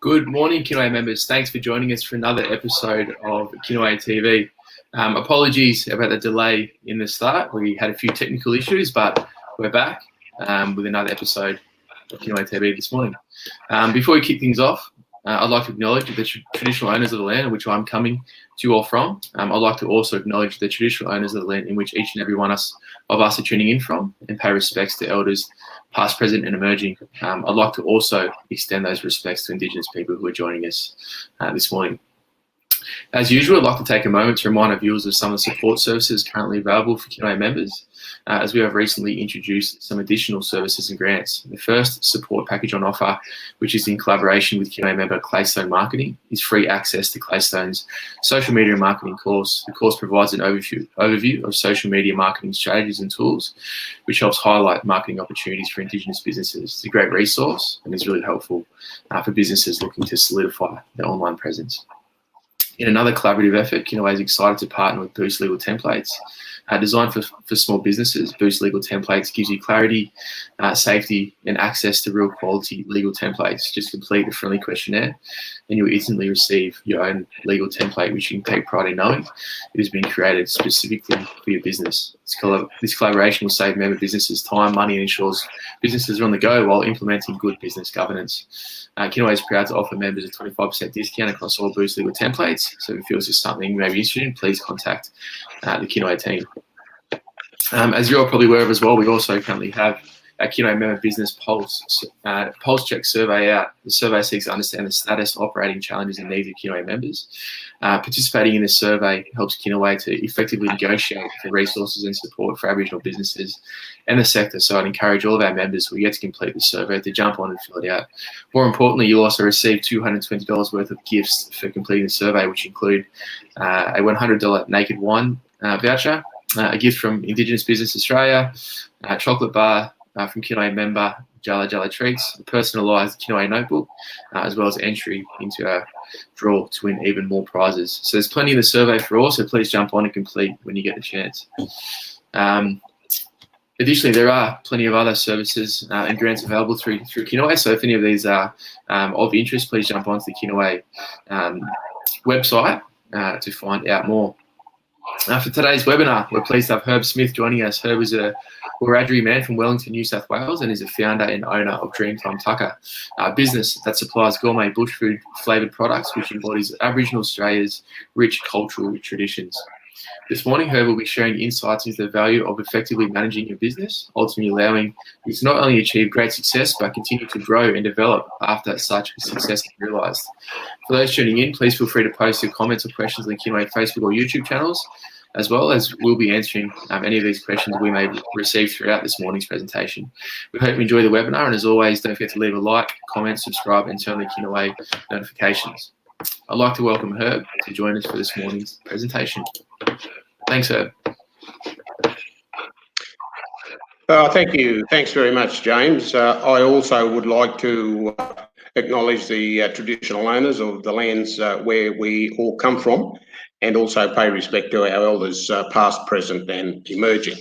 Good morning, Kinaway members. Thanks for joining us for another episode of Kinaway TV. Apologies about the delay in the start. We had a few technical issues, but we're back with another episode of Kinaway TV this morning. Before we kick things off, I'd like to acknowledge the traditional owners of the land in which I'm coming to you all from. I'd like to also acknowledge the traditional owners of the land in which each and every one of us are tuning in from, and pay respects to elders past, present and emerging. I'd like to also extend those respects to Indigenous people who are joining us this morning. As usual, I'd like to take a moment to remind our viewers of some of the support services currently available for Kinaway members, as we have recently introduced some additional services and grants. The first support package on offer, which is in collaboration with Kinaway member Claystone Marketing, is free access to Claystone's social media marketing course. The course provides an overview of social media marketing strategies and tools, which helps highlight marketing opportunities for Indigenous businesses. It's a great resource and is really helpful for businesses looking to solidify their online presence. In another collaborative effort, Kinaway is excited to partner with Boost Legal Templates. Designed for small businesses, Boost Legal Templates gives you clarity, safety, and access to real quality legal templates. Just complete the friendly questionnaire and you'll instantly receive your own legal template, which you can take pride in knowing it has been created specifically for your business. This collaboration will save member businesses time, money, and ensures businesses are on the go while implementing good business governance. Kinaway is proud to offer members a 25% discount across all Boost Legal Templates. So if you feel this is something you may be interested in, please contact the Kinaway team. As you're all probably aware of as well, we also currently have our Kinaway member business pulse check survey out. The survey seeks to understand the status, operating challenges and needs of Kinaway members. Participating in this survey helps Kinaway to effectively negotiate for resources and support for Aboriginal businesses and the sector. So I'd encourage all of our members who are yet to complete the survey to jump on and fill it out. More importantly, you'll also receive $220 worth of gifts for completing the survey, which include a $100 naked wine voucher, a gift from Indigenous Business Australia, a chocolate bar from Kinaway member Jala Jala Treats, a personalised Kinaway notebook, as well as entry into a draw to win even more prizes. So there's plenty in the survey for all, so please jump on and complete when you get the chance. Additionally, there are plenty of other services and grants available through Kinaway, so if any of these are of interest, please jump onto the Kinaway website to find out more. For today's webinar, we're pleased to have Herb Smith joining us. Herb is a Wiradjuri man from Wellington, New South Wales, and is a founder and owner of Dreamtime Tuka, a business that supplies gourmet bush food flavoured products, which embodies Aboriginal Australia's rich cultural traditions. This morning, Herb will be sharing insights into the value of effectively managing your business, ultimately allowing you to not only achieve great success, but continue to grow and develop after such success is realised. For those tuning in, please feel free to post your comments or questions on the Kinaway Facebook or YouTube channels, as well as we'll be answering any of these questions we may receive throughout this morning's presentation. We hope you enjoy the webinar, and as always, don't forget to leave a like, comment, subscribe, and turn on the Kinaway notifications. I'd like to welcome Herb to join us for this morning's presentation. Thanks, Herb. Thank you. Thanks very much, James. I also would like to acknowledge the traditional owners of the lands where we all come from, and also pay respect to our elders past, present and emerging.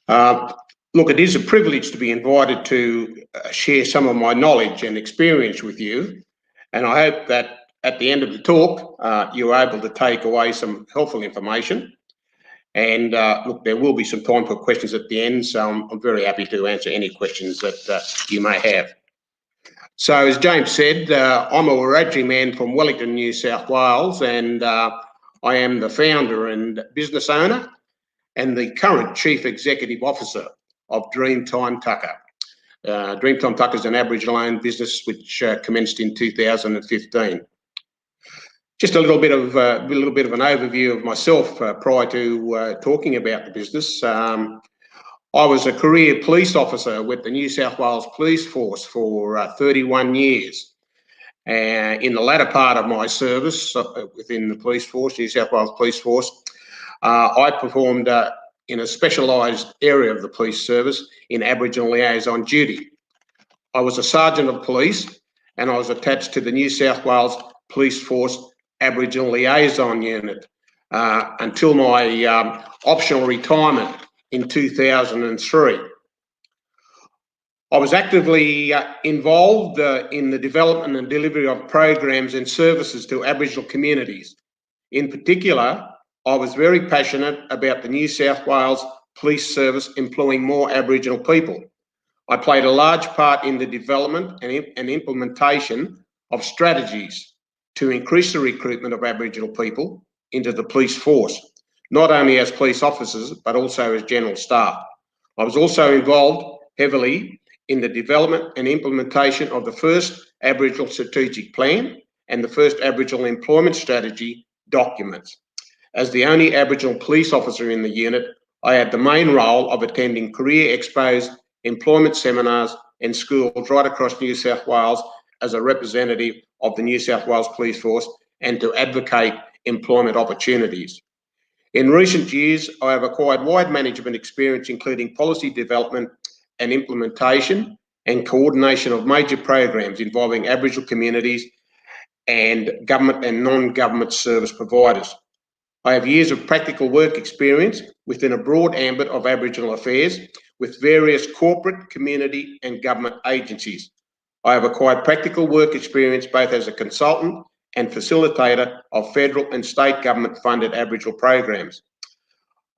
Look, it is a privilege to be invited to share some of my knowledge and experience with you, and I hope that at the end of the talk you're able to take away some helpful information. And look, there will be some time for questions at the end, so I'm very happy to answer any questions that you may have. So, as James said, I'm a Wiradjuri man from Wellington, New South Wales, and I am the founder and business owner and the current Chief Executive Officer of Dreamtime Tuka. Dreamtime Tuka is an Aboriginal-owned business which commenced in 2015. Just a little bit of an overview of myself prior to talking about the business. I was a career police officer with the New South Wales Police Force for 31 years. In the latter part of my service within the police force, New South Wales Police Force, I performed in a specialised area of the police service in Aboriginal liaison duty. I was a sergeant of police, and I was attached to the New South Wales Police Force Aboriginal Liaison Unit until my optional retirement in 2003. I was actively involved in the development and delivery of programs and services to Aboriginal communities. In particular, I was very passionate about the New South Wales Police Service employing more Aboriginal people. I played a large part in the development and implementation of strategies to increase the recruitment of Aboriginal people into the police force, not only as police officers, but also as general staff. I was also involved heavily in the development and implementation of the first Aboriginal strategic plan and the first Aboriginal employment strategy documents. As the only Aboriginal police officer in the unit, I had the main role of attending career expos, employment seminars and schools right across New South Wales as a representative of the New South Wales Police Force and to advocate employment opportunities. In recent years, I have acquired wide management experience, including policy development and implementation and coordination of major programs involving Aboriginal communities and government and non-government service providers. I have years of practical work experience within a broad ambit of Aboriginal affairs with various corporate, community and government agencies. I have acquired practical work experience both as a consultant and facilitator of federal and state government funded Aboriginal programs.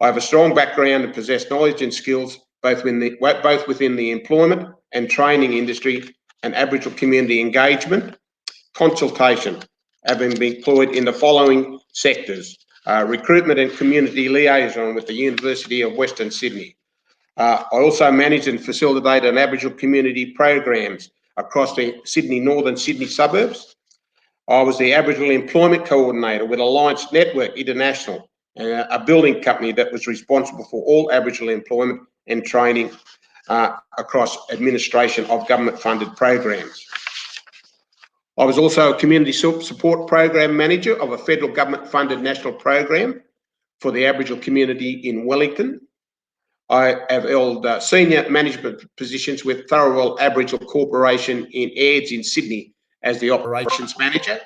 I have a strong background and possess knowledge and skills both within the employment and training industry and Aboriginal community engagement, consultation, having been employed in the following sectors: recruitment and community liaison with the University of Western Sydney. I also managed and facilitated Aboriginal community programs across the northern Sydney suburbs. I was the Aboriginal employment coordinator with Alliance Network International, a building company that was responsible for all Aboriginal employment and training across administration of government-funded programs. I was also a community support program manager of a federal government-funded national program for the Aboriginal community in Wellington. I have held senior management positions with Thoroughwell Aboriginal Corporation in Aids in Sydney as the operations manager.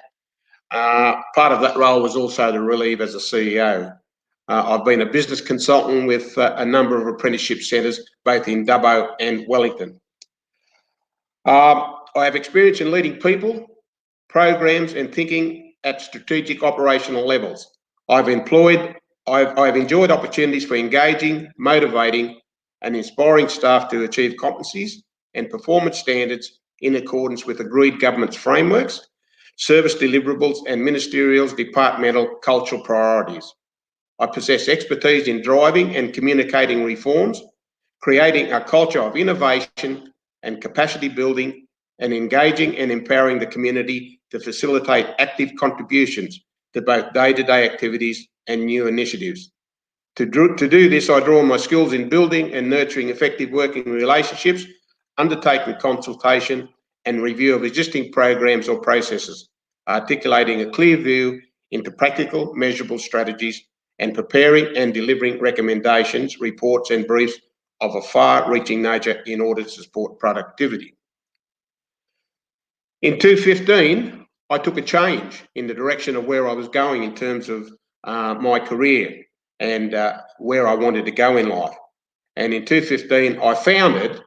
Part of that role was also to relieve as a CEO. I've been a business consultant with a number of apprenticeship centres, both in Dubbo and Wellington. I have experience in leading people, programs and thinking at strategic operational levels. I've enjoyed opportunities for engaging, motivating and inspiring staff to achieve competencies and performance standards in accordance with agreed government frameworks, service deliverables and ministerial departmental cultural priorities. I possess expertise in driving and communicating reforms, creating a culture of innovation and capacity building, and engaging and empowering the community to facilitate active contributions to both day-to-day activities and new initiatives. To do this, I draw on my skills in building and nurturing effective working relationships, undertaking consultation and review of existing programs or processes, articulating a clear view into practical, measurable strategies, and preparing and delivering recommendations, reports and briefs of a far-reaching nature in order to support productivity. In 2015, I took a change in the direction of where I was going in terms of my career and where I wanted to go in life. And in 2015, I founded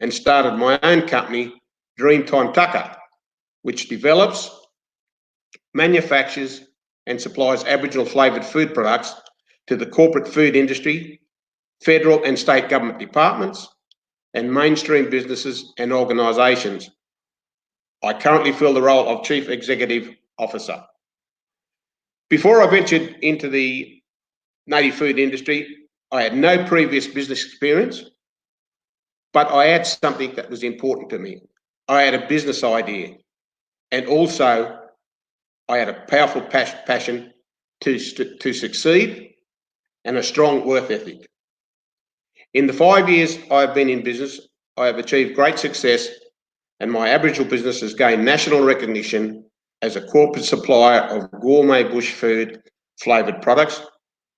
and started my own company, Dreamtime Tuka, which develops, manufactures and supplies Aboriginal flavoured food products to the corporate food industry, federal and state government departments, and mainstream businesses and organisations. I currently fill the role of Chief Executive Officer. Before I ventured into the native food industry, I had no previous business experience, but I had something that was important to me. I had a business idea, and also I had a powerful passion to succeed and a strong work ethic. In the 5 years I've been in business, I have achieved great success, and my Aboriginal business has gained national recognition as a corporate supplier of gourmet bush food flavoured products,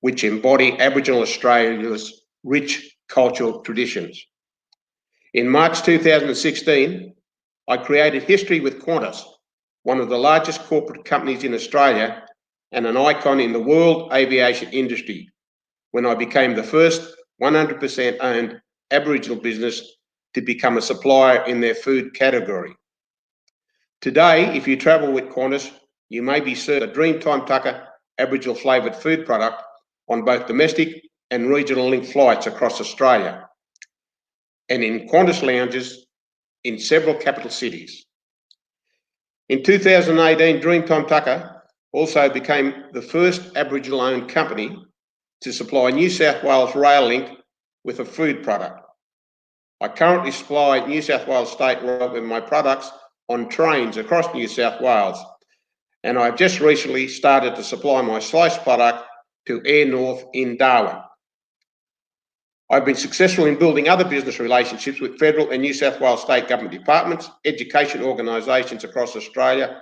which embody Aboriginal Australia's rich cultural traditions. In March 2016, I created history with QANTAS, one of the largest corporate companies in Australia and an icon in the world aviation industry, when I became the first 100% owned Aboriginal business to become a supplier in their food category. Today, if you travel with Qantas, you may be served a Dreamtime Tuka Aboriginal flavoured food product on both domestic and regional link flights across Australia and in Qantas lounges in several capital cities. In 2018, Dreamtime Tuka also became the first Aboriginal-owned company to supply New South Wales Rail Link with a food product. I currently supply New South Wales State Rail with my products on trains across New South Wales, and I've just recently started to supply my sliced product to Air North in Darwin. I've been successful in building other business relationships with federal and New South Wales state government departments, education organisations across Australia,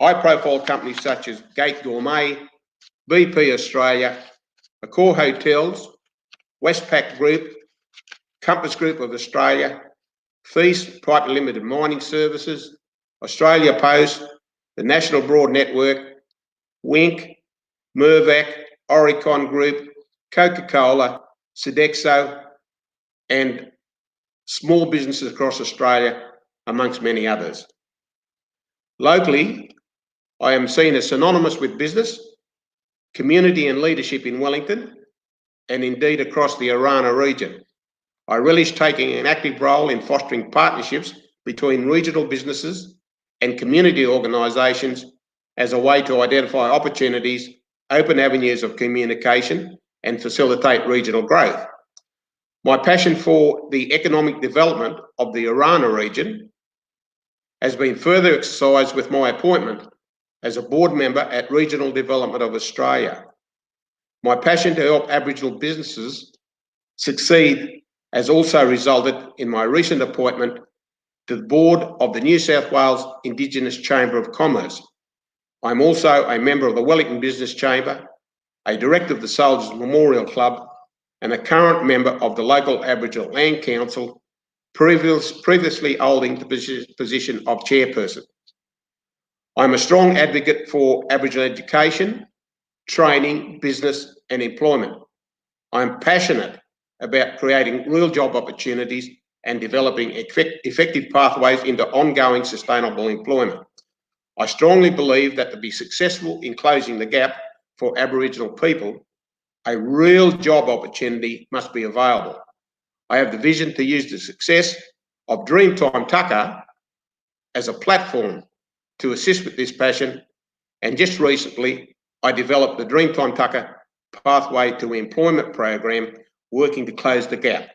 high-profile companies such as Gate Gourmet, BP Australia, Accor Hotels, Westpac Group, Compass Group of Australia, Feast Private Limited Mining Services, Australia Post, the National Broad Network, Wink, Mirvac, Oricon Group, Coca-Cola, Sodexo, and small businesses across Australia, amongst many others. Locally, I am seen as synonymous with business, community and leadership in Wellington, and indeed across the Orana region. I relish taking an active role in fostering partnerships between regional businesses and community organisations as a way to identify opportunities, open avenues of communication, and facilitate regional growth. My passion for the economic development of the Orana region has been further exercised with my appointment as a board member at Regional Development of Australia. My passion to help Aboriginal businesses succeed has also resulted in my recent appointment to the board of the New South Wales Indigenous Chamber of Commerce. I'm also a member of the Wellington Business Chamber, a director of the Soldiers Memorial Club, and a current member of the local Aboriginal Land Council, previously holding the position of chairperson. I'm a strong advocate for Aboriginal education, training, business, and employment. I'm passionate about creating real job opportunities and developing effective pathways into ongoing sustainable employment. I strongly believe that to be successful in closing the gap for Aboriginal people, a real job opportunity must be available. I have the vision to use the success of Dreamtime Tuka as a platform to assist with this passion, and just recently I developed the Dreamtime Tuka Pathway to Employment program working to close the gap,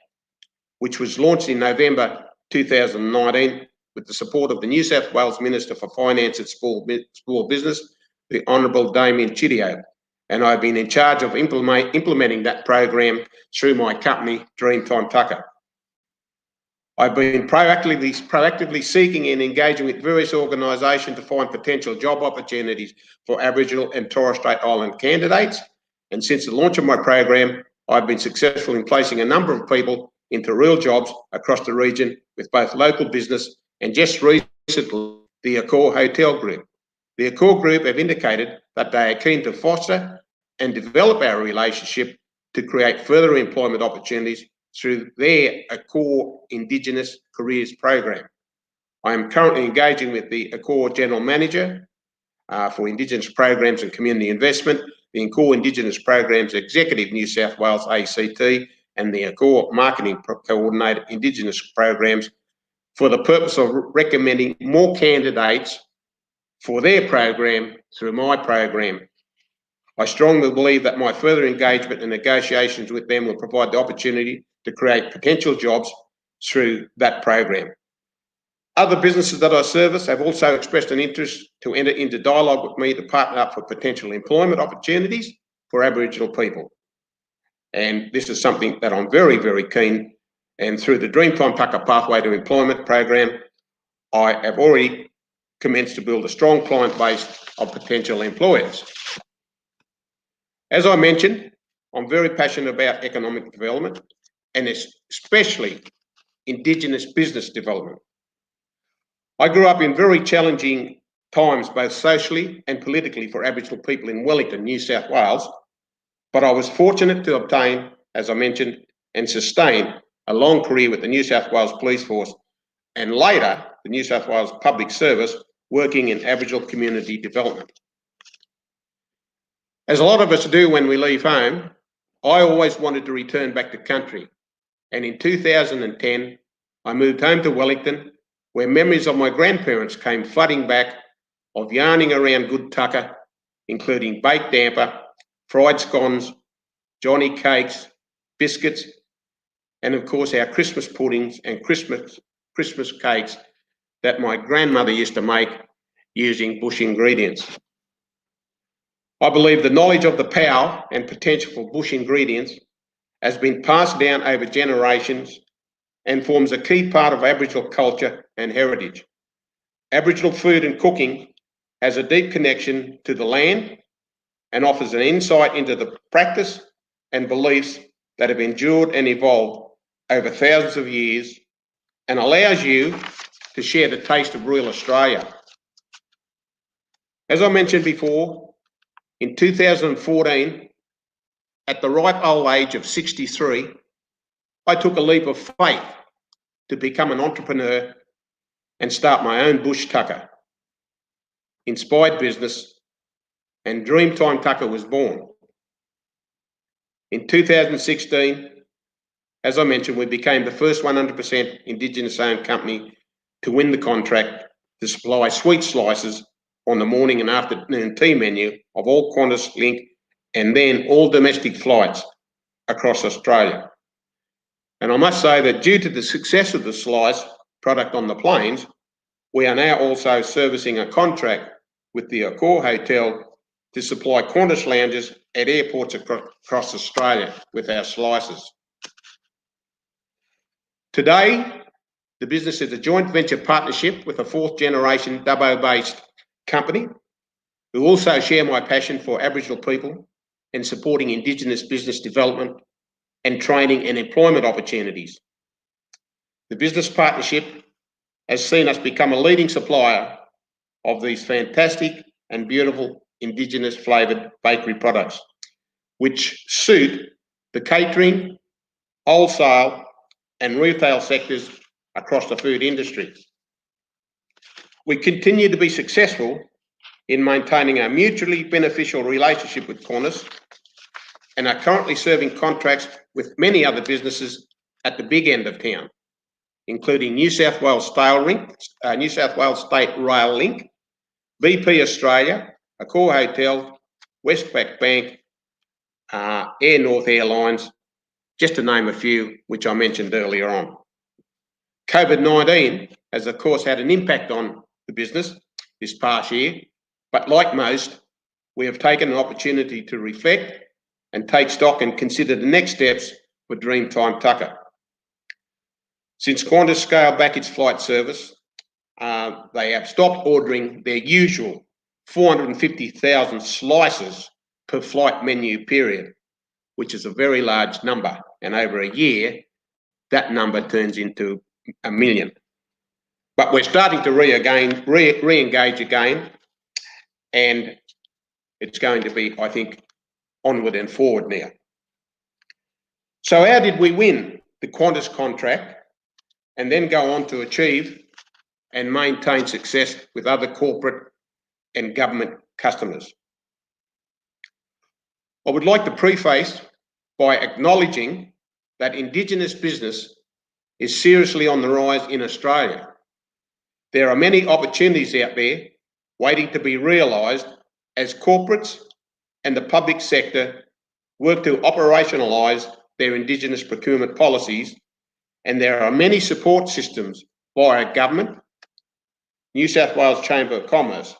which was launched in November 2019 with the support of the New South Wales Minister for Finance and Small Business, the Honourable Damien Chidiow, and I've been in charge of implementing that program through my company, Dreamtime Tuka. I've been proactively seeking and engaging with various organisations to find potential job opportunities for Aboriginal and Torres Strait Island candidates, and since the launch of my program, I've been successful in placing a number of people into real jobs across the region with both local business and just recently the Accor Hotel Group. The Accor Group have indicated that they are keen to foster and develop our relationship to create further employment opportunities through their Accor Indigenous Careers program. I am currently engaging with the Accor General Manager for Indigenous Programs and Community Investment, the Accor Indigenous Programs Executive New South Wales ACT, and the Accor Marketing Coordinator Indigenous Programs for the purpose of recommending more candidates for their program through my program. I strongly believe that my further engagement and negotiations with them will provide the opportunity to create potential jobs through that program. Other businesses that I service have also expressed an interest to enter into dialogue with me to partner up for potential employment opportunities for Aboriginal people. And this is something that I'm very, very keen. And through the Dreamtime Tuka Pathway to Employment program, I have already commenced to build a strong client base of potential employers. As I mentioned, I'm very passionate about economic development and especially Indigenous business development. I grew up in very challenging times, both socially and politically, for Aboriginal people in Wellington, New South Wales, but I was fortunate to obtain, as I mentioned, and sustain a long career with the New South Wales Police Force, and later the New South Wales Public Service, working in Aboriginal community development. As a lot of us do when we leave home, I always wanted to return back to country, and in 2010 I moved home to Wellington, where memories of my grandparents came flooding back, of yarning around good Tukka, including baked damper, fried scones, Johnny cakes, biscuits, and of course our Christmas puddings and Christmas cakes that my grandmother used to make using bush ingredients. I believe the knowledge of the power and potential for bush ingredients has been passed down over generations and forms a key part of Aboriginal culture and heritage. Aboriginal food and cooking has a deep connection to the land and offers an insight into the practice and beliefs that have endured and evolved over thousands of years, and allows you to share the taste of real Australia. As I mentioned before, in 2014, at the ripe old age of 63, I took a leap of faith to become an entrepreneur and start my own bush Tukka inspired business, and Dreamtime Tuka was born. In 2016, as I mentioned, we became the first 100% Indigenous owned company to win the contract to supply sweet slices on the morning and afternoon tea menu of all Qantas, Link, and then all domestic flights across Australia. And I must say that due to the success of the slice product on the planes, we are now also servicing a contract with the Accor Hotel to supply Qantas lounges at airports across Australia with our slices. Today, the business is a joint venture partnership with a fourth generation Dubbo-based company who also share my passion for Aboriginal people and supporting Indigenous business development and training and employment opportunities. The business partnership has seen us become a leading supplier of these fantastic and beautiful Indigenous flavoured bakery products, which suit the catering, wholesale and retail sectors across the food industry. We continue to be successful in maintaining a mutually beneficial relationship with Qantas and are currently serving contracts with many other businesses at the big end of town, including New South Wales State Rail Link, BP Australia, Accor Hotel, Westpac Bank, Air North Airlines, just to name a few which I mentioned earlier on. COVID-19 has of course had an impact on the business this past year, but like most, we have taken an opportunity to reflect and take stock and consider the next steps for Dreamtime Tuka. Since Qantas scaled back its flight service, they have stopped ordering their usual 450,000 slices per flight menu period, which is a very large number. And over a year, that number turns into 1 million. But we're starting to re-engage again, and it's going to be, I think, onward and forward now. So how did we win the Qantas contract and then go on to achieve and maintain success with other corporate and government customers? I would like to preface by acknowledging that Indigenous business is seriously on the rise in Australia. There are many opportunities out there waiting to be realised as corporates and the public sector work to operationalise their Indigenous procurement policies, and there are many support systems via government, New South Wales Chamber of Commerce,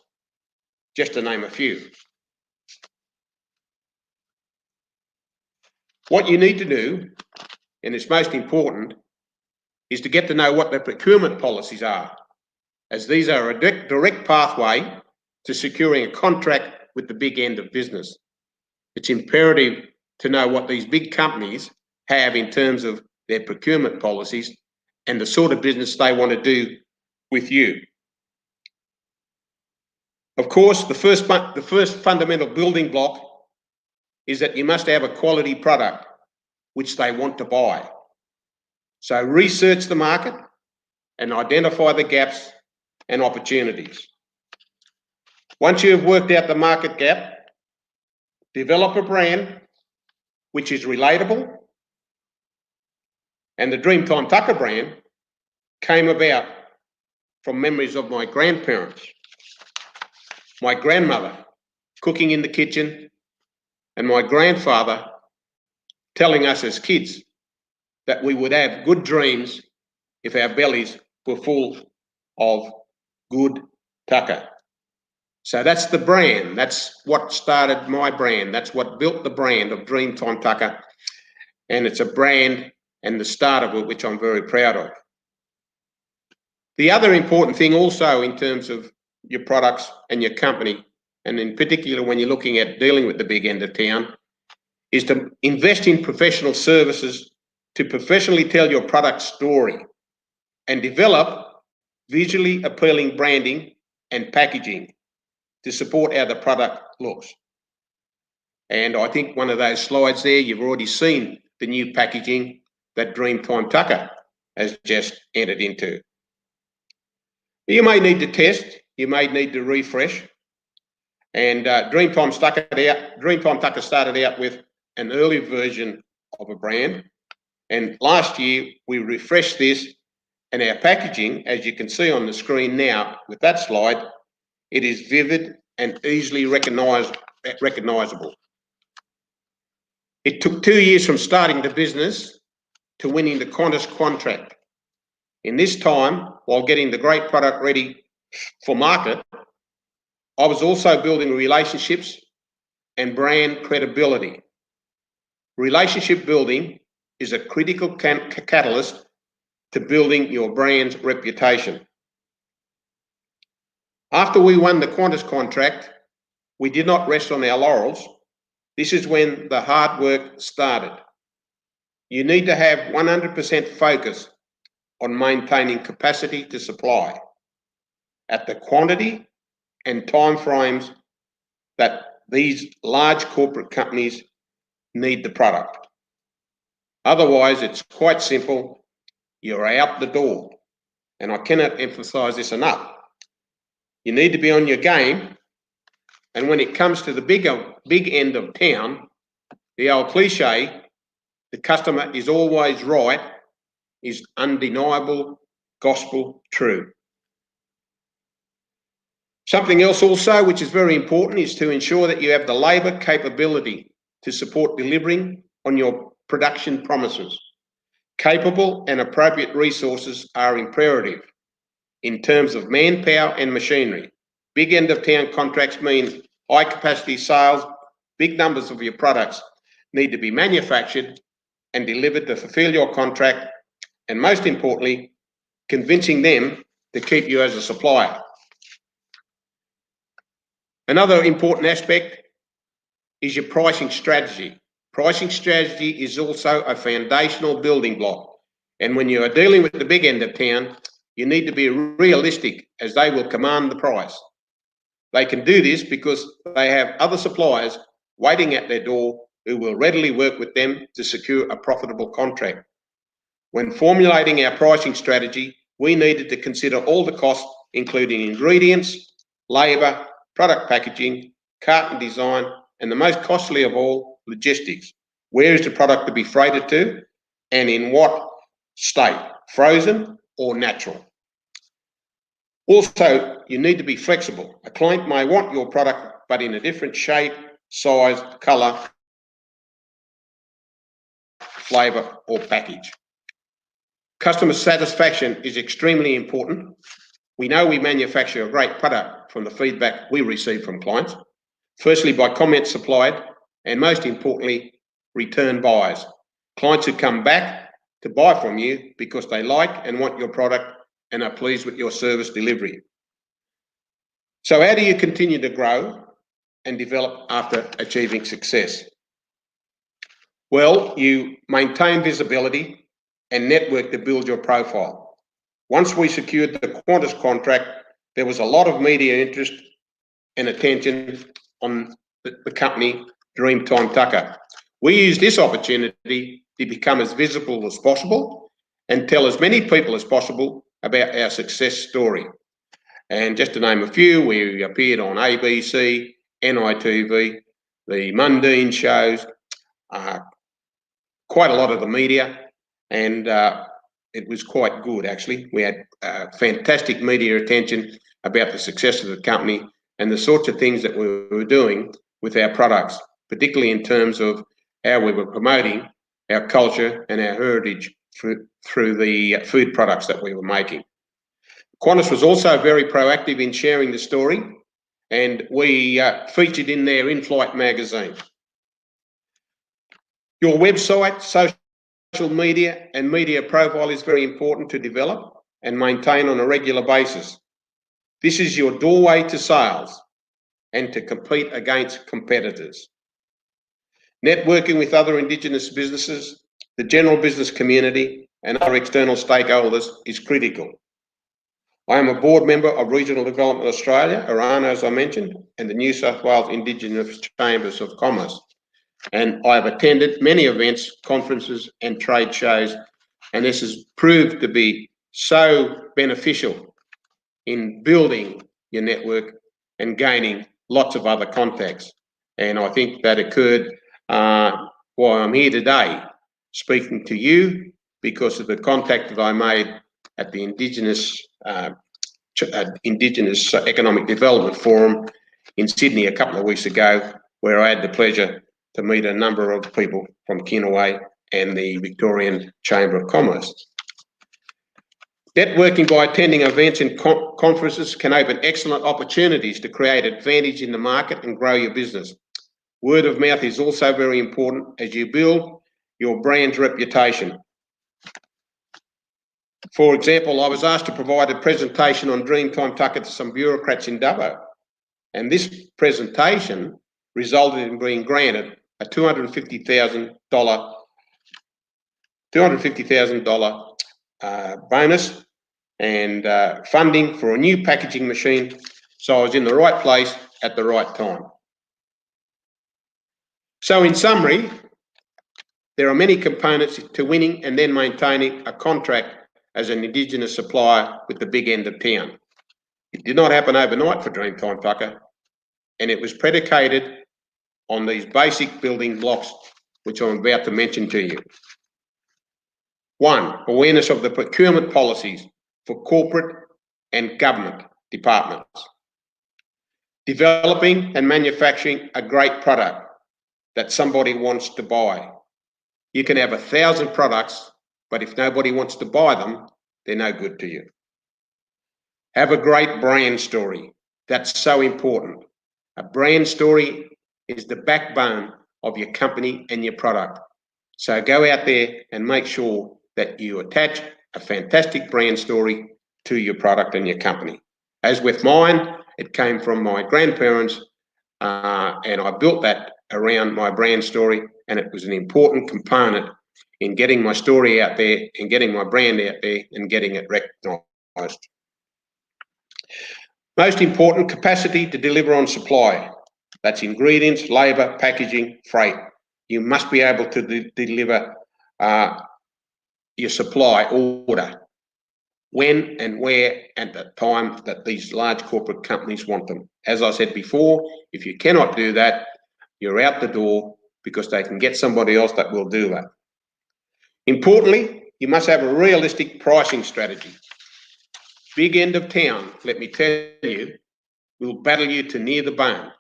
just to name a few. What you need to do, and it's most important, is to get to know what the procurement policies are, as these are a direct pathway to securing a contract with the big end of business. It's imperative to know what these big companies have in terms of their procurement policies and the sort of business they want to do with you. Of course, the first fundamental building block is that you must have a quality product which they want to buy. So research the market and identify the gaps and opportunities. Once you have worked out the market gap, develop a brand which is relatable. And the Dreamtime Tuka brand came about from memories of my grandparents, my grandmother cooking in the kitchen, and my grandfather telling us as kids that we would have good dreams if our bellies were full of good tucker. So that's the brand. That's what started my brand. That's what built the brand of Dreamtime Tuka. And it's a brand and the start of it, which I'm very proud of. The other important thing also in terms of your products and your company, and in particular when you're looking at dealing with the big end of town, is to invest in professional services to professionally tell your product story and develop visually appealing branding and packaging to support how the product looks. And I think one of those slides there, you've already seen the new packaging that Dreamtime Tuka has just entered into. You may need to test, you may need to refresh. And Dreamtime Tuka started out with an early version of a brand. And last year we refreshed this, and our packaging, as you can see on the screen now with that slide, it is vivid and easily recognisable. It took 2 years from starting the business to winning the QANTAS contract. In this time, while getting the great product ready for market, I was also building relationships and brand credibility. Relationship building is a critical catalyst to building your brand's reputation. After we won the QANTAS contract, we did not rest on our laurels. This is when the hard work started. You need to have 100% focus on maintaining capacity to supply at the quantity and time frames that these large corporate companies need the product. Otherwise, it's quite simple. You're out the door. And I cannot emphasize this enough. You need to be on your game. And when it comes to the big end of town, the old cliche, the customer is always right, is undeniable, gospel true. Something else also, which is very important, is to ensure that you have the labour capability to support delivering on your production promises. Capable and appropriate resources are imperative in terms of manpower and machinery. Big end of town contracts mean high capacity sales. Big numbers of your products need to be manufactured and delivered to fulfill your contract, and most importantly, convincing them to keep you as a supplier. Another important aspect is your pricing strategy. Pricing strategy is also a foundational building block. And when you are dealing with the big end of town, you need to be realistic, as they will command the price. They can do this because they have other suppliers waiting at their door who will readily work with them to secure a profitable contract. When formulating our pricing strategy, we needed to consider all the costs, including ingredients, labour, product packaging, carton design, and the most costly of all, logistics. Where is the product to be freighted to, and in what state, frozen or natural? Also, you need to be flexible. A client may want your product, but in a different shape, size, colour, flavour or package. Customer satisfaction is extremely important. We know we manufacture a great product from the feedback we receive from clients. Firstly, by comments supplied, and most importantly, return buyers. Clients who come back to buy from you because they like and want your product and are pleased with your service delivery. So how do you continue to grow and develop after achieving success? Well, you maintain visibility and network to build your profile. Once we secured the QANTAS contract, there was a lot of media interest and attention on the company Dreamtime Tuka. We used this opportunity to become as visible as possible and tell as many people as possible about our success story. And just to name a few, we appeared on ABC, NITV, the Mundine shows, quite a lot of the media, and it was quite good actually. We had fantastic media attention about the success of the company and the sorts of things that we were doing with our products, particularly in terms of how we were promoting our culture and our heritage through the food products that we were making. Qantas was also very proactive in sharing the story, and we featured in their in-flight magazine. Your website, social media and media profile is very important to develop and maintain on a regular basis. This is your doorway to sales and to compete against competitors. Networking with other Indigenous businesses, the general business community and other external stakeholders is critical. I am a board member of Regional Development Australia, ARANA as I mentioned, and the New South Wales Indigenous Chambers of Commerce. And I have attended many events, conferences and trade shows, and this has proved to be so beneficial in building your network and gaining lots of other contacts. And I think that occurred while I'm here today speaking to you because of the contact that I made at the Indigenous Economic Development Forum in Sydney a couple of weeks ago, where I had the pleasure to meet a number of people from Kinaway and the Victorian Chamber of Commerce. Networking by attending events and conferences can open excellent opportunities to create advantage in the market and grow your business. Word of mouth is also very important as you build your brand's reputation. For example, I was asked to provide a presentation on Dreamtime Tuka to some bureaucrats in Dubbo, and this presentation resulted in being granted a $250,000 bonus and funding for a new packaging machine. So I was in the right place at the right time. So in summary, there are many components to winning and then maintaining a contract as an Indigenous supplier with the big end of town. It did not happen overnight for Dreamtime Tuka, and it was predicated on these basic building blocks, which I'm about to mention to you. 1, awareness of the procurement policies for corporate and government departments. Developing and manufacturing a great product that somebody wants to buy. You can have 1,000 products, but if nobody wants to buy them, they're no good to you. Have a great brand story. That's so important. A brand story is the backbone of your company and your product. So go out there and make sure that you attach a fantastic brand story to your product and your company. As with mine, it came from my grandparents, and I built that around my brand story, and it was an important component in getting my story out there and getting my brand out there and getting it recognised. Most important, capacity to deliver on supply. That's ingredients, labour, packaging, freight. You must be able to deliver your supply order when and where at the time that these large corporate companies want them. As I said before, if you cannot do that, you're out the door because they can get somebody else that will do that. Importantly, you must have a realistic pricing strategy. Big end of town, let me tell you, will battle you to near the bone.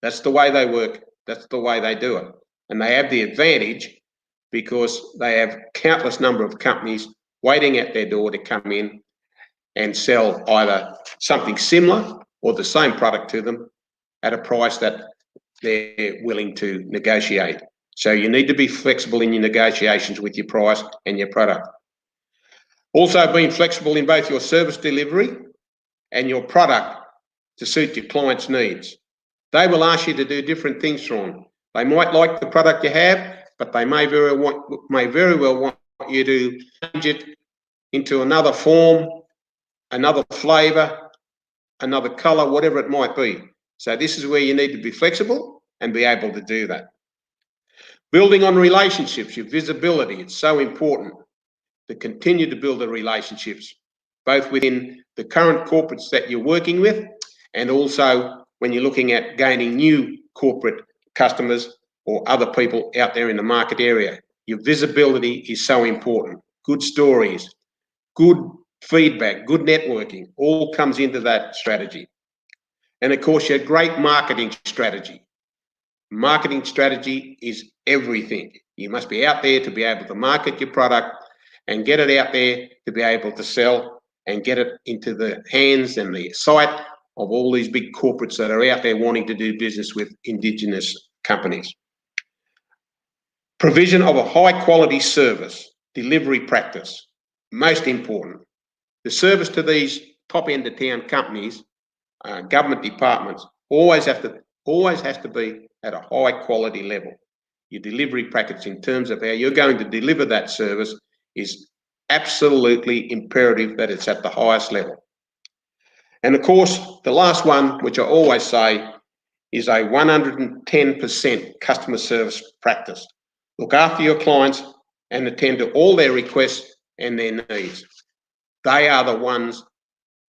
That's the way they work. That's the way they do it. And they have the advantage because they have countless number of companies waiting at their door to come in and sell either something similar or the same product to them at a price that they're willing to negotiate. So you need to be flexible in your negotiations with your price and your product. Also being flexible in both your service delivery and your product to suit your client's needs. They will ask you to do different things for them. They might like the product you have, but they may very well want you to change it into another form, another flavour, another colour, whatever it might be. So this is where you need to be flexible and be able to do that. Building on relationships, your visibility, it's so important. to continue to build the relationships, both within the current corporates that you're working with, and also when you're looking at gaining new corporate customers or other people out there in the market area. Your visibility is so important. Good stories, good feedback, good networking, all comes into that strategy. And of course, your great marketing strategy. Marketing strategy is everything. You must be out there to be able to market your product and get it out there to be able to sell and get it into the hands and the sight of all these big corporates that are out there wanting to do business with Indigenous companies. Provision of a high quality service, delivery practice, most important. The service to these top end of town companies, government departments, always has to be at a high quality level. Your delivery practice in terms of how you're going to deliver that service is absolutely imperative that it's at the highest level. And of course, the last one, which I always say, is a 110% customer service practice. Look after your clients and attend to all their requests and their needs. They are the ones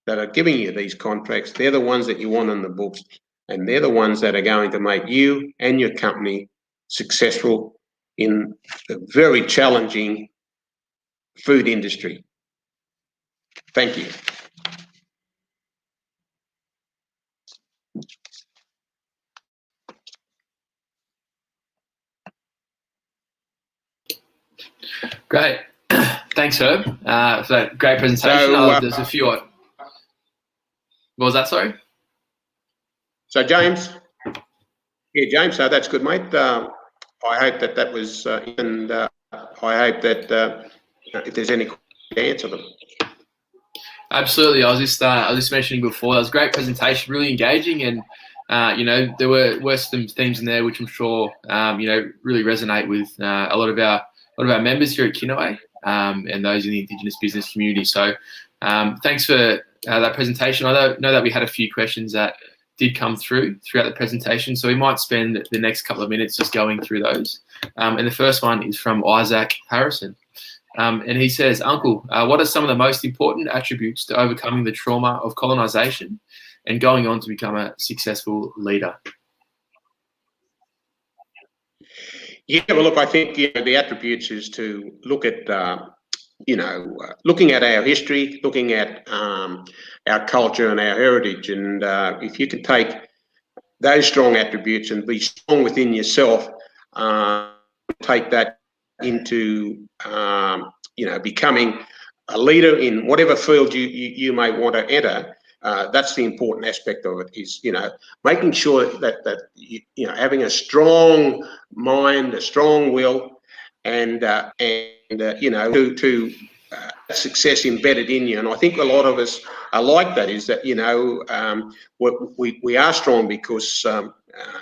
that are giving you these contracts. They're the ones that you want on the books, and they're the ones that are going to make you and your company successful in the very challenging food industry. Thank you. Great. Thanks, Herb, for that great presentation. There's a few. What was that, sorry? So, James. Yeah, James, so that's good, mate. I hope that was, and I hope that if there's any questions, answer them. Absolutely. I was just mentioning before, that was a great presentation, really engaging, and there were some themes in there which I'm sure really resonate with a lot of our members here at Kinaway and those in the Indigenous business community. So thanks for that presentation. I know that we had a few questions that did come throughout the presentation, so we might spend the next couple of minutes just going through those. And the first one is from Isaac Harrison. And he says, Uncle, what are some of the most important attributes to overcoming the trauma of colonisation and going on to become a successful leader? Yeah, well, look, I think the attributes is to look at, looking at our history, looking at our culture and our heritage. And if you can take those strong attributes and be strong within yourself, take that into, becoming a leader in whatever field you may want to enter. That's the important aspect of it, is, making sure that having a strong mind, a strong will, and success embedded in you. And I think a lot of us are like that, is that, we are strong because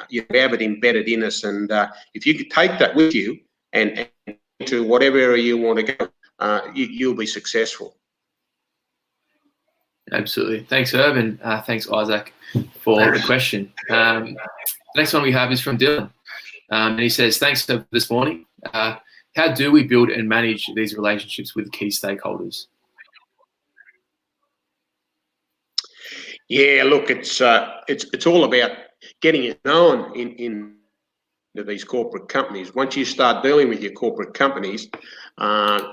you have it embedded in us. And if you could take that with you and to whatever area you want to go, you'll be successful. Absolutely. Thanks, Herb, and thanks, Isaac, for the question. The next one we have is from Dylan, and he says, thanks for this morning. How do we build and manage these relationships with key stakeholders? Yeah, look, it's all about getting it known in these corporate companies. Once you start dealing with your corporate companies,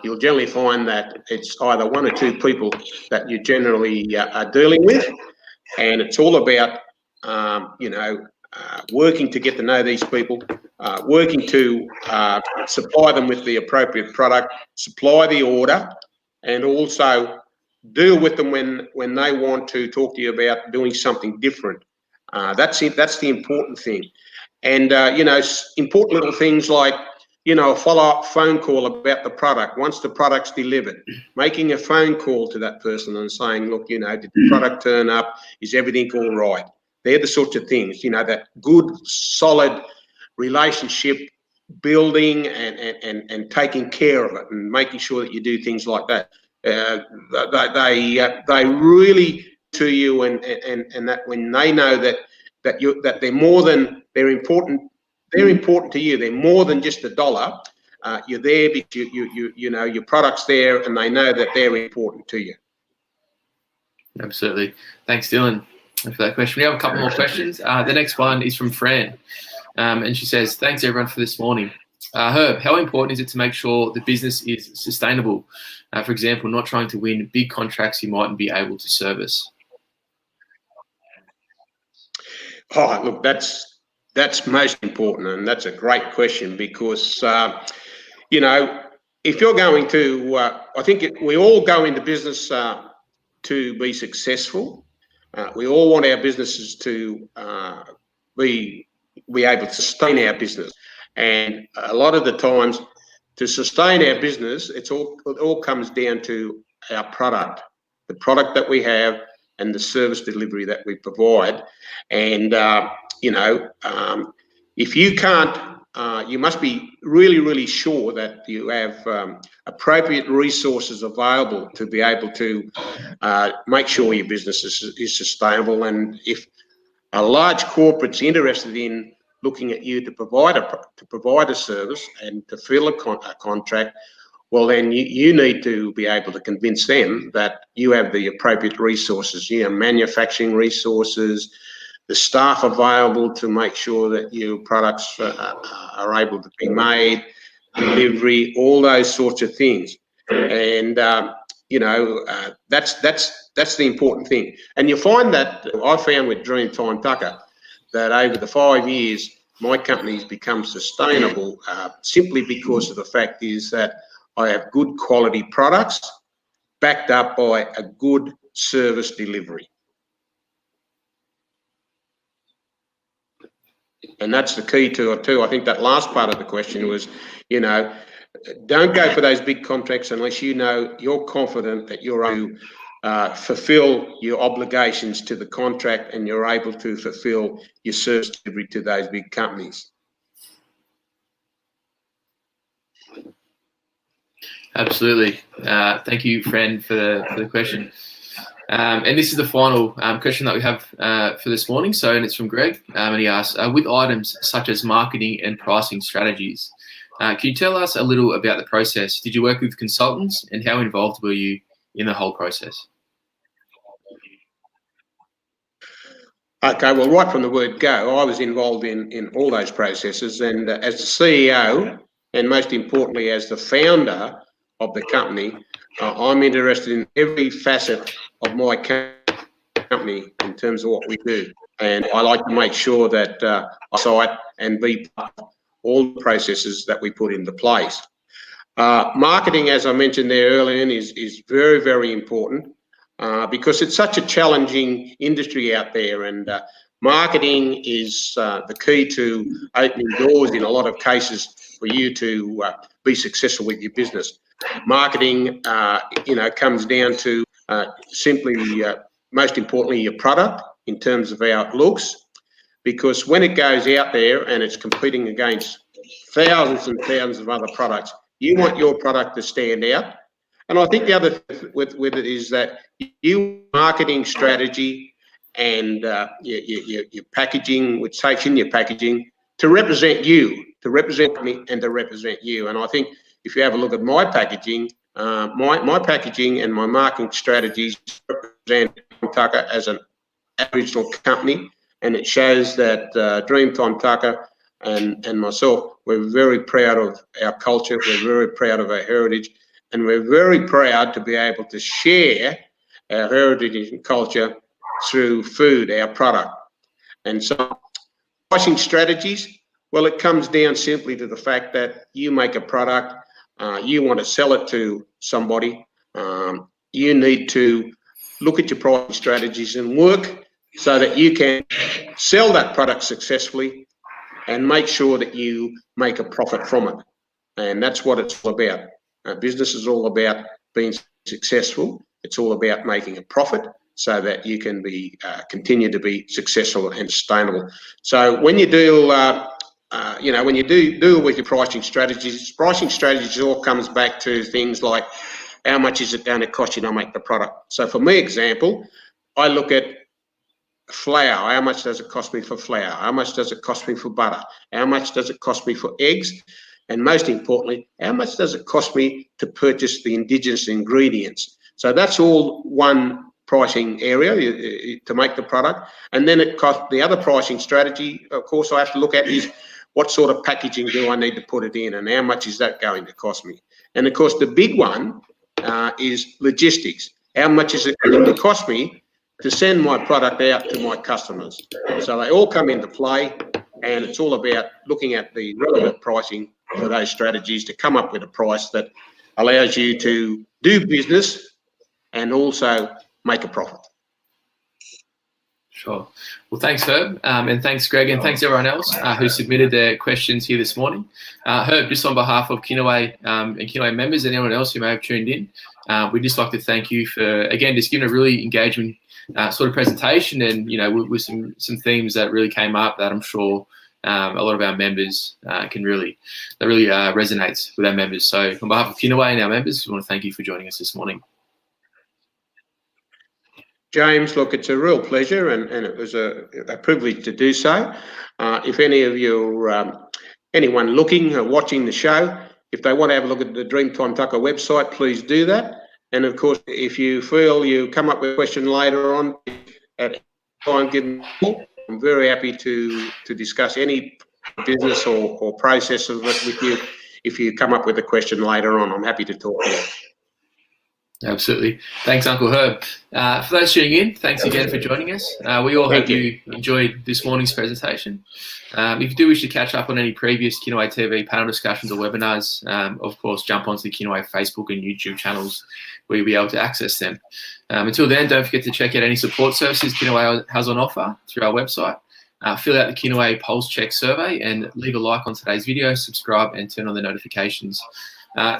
you'll generally find that it's either one or two people that you generally are dealing with, and it's all about working to get to know these people, working to supply them with the appropriate product, supply the order, and also deal with them when they want to talk to you about doing something different. That's it. That's the important thing. And important little things like a follow-up phone call about the product once the product's delivered, making a phone call to that person and saying, look, did the product turn up? Is everything all right? They're the sorts of things, that good, solid relationship building and taking care of it and making sure that you do things like that. They really to you, and that when they know that they're more than, they're important to you. They're more than just a dollar. you're there because you know your product's there, and they know that they're important to you. Absolutely. Thanks, Dylan, for that question. We have a couple more questions. The next one is from Fran, and she says, "Thanks everyone for this morning. Herb, how important is it to make sure the business is sustainable? For example, not trying to win big contracts you mightn't be able to service." Oh, look, that's most important, and that's a great question because you know, if you're going to, I think we all go into business to be successful. We all want our businesses to be able to sustain our business, and a lot of the times, to sustain our business, it all comes down to our product, the product that we have, and the service delivery that we provide. And you know, if you can't, you must be really sure that you have appropriate resources available to be able to make sure your business is sustainable. And if a large corporate's interested in looking at you to provide a service and to fill a contract, well, then you need to be able to convince them that you have the appropriate resources, you know, manufacturing resources, the staff available to make sure that your products are able to be made, delivery, all those sorts of things. And you know, that's the important thing. And you find that I found with Dreamtime Tuka that over the 5 years, my company's become sustainable simply because of the fact is that I have good quality products backed up by a good service delivery. And that's the key to it too. I think that last part of the question was, you know, don't go for those big contracts unless you know you're confident that you're able to fulfill your obligations to the contract and you're able to fulfill your service delivery to those big companies. Absolutely. Thank you, friend, for the question. And this is the final question that we have for this morning. So, and it's from Greg, and he asks, with items such as marketing and pricing strategies, can you tell us a little about the process? Did you work with consultants, and how involved were you in the whole process? Okay, well, right from the word go, I was involved in all those processes, and as the CEO, and most importantly, as the founder of the company, I'm interested in every facet of my company in terms of what we do. And I like to make sure that I sight and be part of all the processes that we put into place. Marketing, as I mentioned there earlier, is very important because it's such a challenging industry out there, and marketing is the key to opening doors in a lot of cases for you to be successful with your business. Marketing, you know, comes down to simply, most importantly, your product in terms of how it looks, because when it goes out there and it's competing against thousands and thousands of other products, you want your product to stand out. And I think the other thing with it is that your marketing strategy and your packaging, which takes in your packaging, to represent you, to represent me, and to represent you. And I think if you have a look at my packaging, my packaging and my marketing strategies represent Tukka as an Aboriginal company, and it shows that Dreamtime Tuka and myself, we're very proud of our culture, we're very proud of our heritage, and we're very proud to be able to share our heritage and culture through food, our product. And so pricing strategies, well, it comes down simply to the fact that you make a product, you want to sell it to somebody, you need to look at your pricing strategies and work so that you can sell that product successfully and make sure that you make a profit from it. And that's what it's all about. Business is all about being successful. It's all about making a profit so that you can be continue to be successful and sustainable. So when you deal, you know, when you deal with your pricing strategies all comes back to things like how much is it going to cost you to make the product. So for me, example, I look at flour. How much does it cost me for flour? How much does it cost me for butter? How much does it cost me for eggs? And most importantly, how much does it cost me to purchase the Indigenous ingredients? So that's all one pricing area to make the product. And then it costs the other pricing strategy, of course, I have to look at is what sort of packaging do I need to put it in and how much is that going to cost me? And of course, the big one is logistics. How much is it going to cost me to send my product out to my customers? So they all come into play, and it's all about looking at the relevant pricing for those strategies to come up with a price that allows you to do business and also make a profit. Sure. Well, thanks, Herb, and thanks, Greg, and thanks everyone else who submitted their questions here this morning. Herb, just on behalf of Kinaway and Kinaway members and anyone else who may have tuned in, we'd just like to thank you for, again, just giving a really engaging sort of presentation, and, you know, with some themes that really came up that I'm sure a lot of our members resonates with our members. So on behalf of Kinaway and our members, we want to thank you for joining us this morning. James, look, it's a real pleasure, and it was a privilege to do so. If any of you, anyone looking or watching the show, if they want to have a look at the Dreamtime Tuka website, please do that. And of course, if you feel you come up with a question later on, at time, give me a call. I'm very happy to discuss any business or process of it with you. If you come up with a question later on, I'm happy to talk to you. Absolutely. Thanks, Uncle Herb. For those tuning in, thanks again for joining us. We all hope you enjoyed this morning's presentation. If you do wish to catch up on any previous Kinaway TV panel discussions or webinars, of course, jump onto the Kinaway Facebook and YouTube channels where you'll be able to access them. Until then, don't forget to check out any support services Kinaway has on offer through our website. Fill out the Kinaway Pulse Check survey and leave a like on today's video, subscribe and turn on the notifications.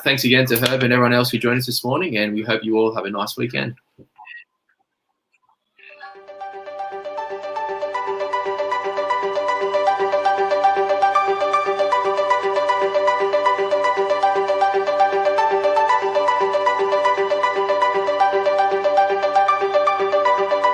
Thanks again to Herb and everyone else who joined us this morning, and we hope you all have a nice weekend.